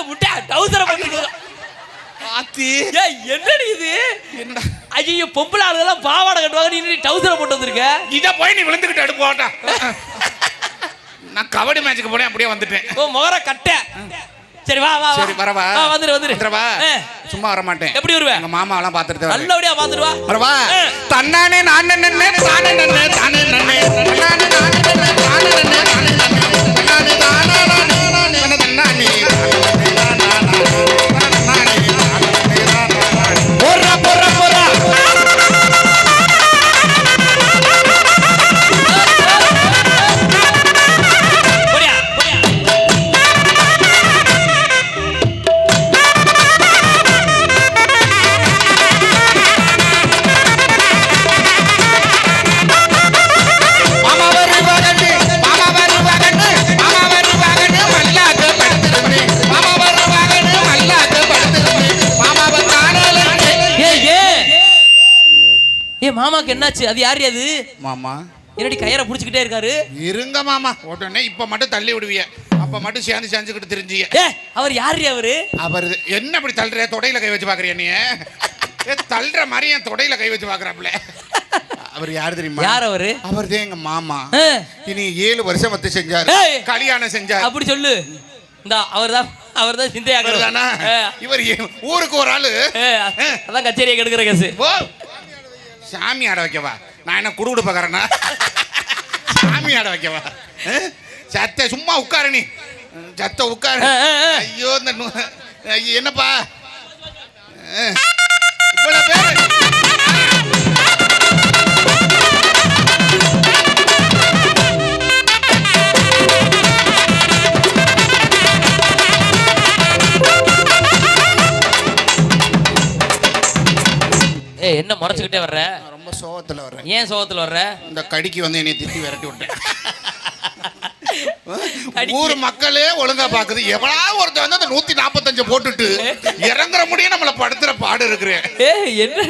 முட்டை டவுசரை போட்டு ஆத்தி என்னடி இது? என்னடா ஐயோ பொம்பளை ஆளுங்கெல்லாம் பாவாடை கட்டுவாங்க, நீ டவுசரை போட்டு வந்திருக்க. இதை போய் நீ விழுந்துக்கிட்டு அடுப்பு போட்டா. நான் கபடி மேட்சுக்கு போனேன், அப்படியே வந்துட்டேன். ஓ முகர கட்ட. சரி வா வா சரி வரவா? வந்துரு. சும்மா வர மாட்டேன். எப்படி வருவ? எங்க மாமா எல்லாம் பாத்துட்டு நல்லபடியா பாத்துட்டு வா. வரவா? தன்னானே நான் நன்னே தானே நன்னே தானே நன்னே தன்னானே நான் நன்னே தானே நன்னே தானே நன்னே தன்னானே தானே நானே தன்னானே போறா போறா போறா. மாமாக்கு என்னாச்சு? அது யாரு? அது மாமா என்னடி கயிறை புடிச்சுக்கிட்டே இருக்காரு? இருங்க மாமா, உடனே இப்ப மட்டும் தள்ளி விடுவிய, அப்ப மட்டும் சேர்ந்து செஞ்சுக்கிட்டு தெரிஞ்சிய. அவர் யாரு? அவர் என்ன இப்படி தள்ளுற? தொடையில கை வச்சு பாக்குறியா நீ? தள்ளுற மாதிரி என் தொடையில கை வச்சு பாக்குறாப்ல. அவர் யாரு தெரியுமா? யார் அவரு? அவர் தான் எங்க மாமா. இனி 7 வருஷம் வந்து செஞ்சாரு, கல்யாணம் செஞ்சாரு. அப்படி சொல்லு. இந்த அவர்தான் சிந்தையாக்குறதானா? இவர் ஊருக்கு ஒரு ஆளு. அதான் கச்சேரியை கெடுக்கிற கேசு. சாமி ஆட வைக்கவா? நான் என்ன குடுகுடு பார்க்கறேன்னா? சாமி ஆட வைக்கவா? சத்த சும்மா உட்காரு, நீ சத்த உட்காரு. ஐயோ இந்த என்னப்பா இவ்வளவு பேரு? என்ன முறைச்சுக்கிட்டே வர்ற? ரொம்ப சோகத்துல வர்றேன். ஏன் சோகத்துல வர்ற? இந்த கடிக்கு வந்து என்னை திட்டி விரட்டி விட்டேன். ஊர் மக்களே ஒழுங்கா பாக்குது, எவ்வளவு ஒருத்தர் வந்து அந்த 145 போட்டுட்டு இறங்குற முடியும் நம்மள படுத்துற பாடு இருக்கிறேன். என்ன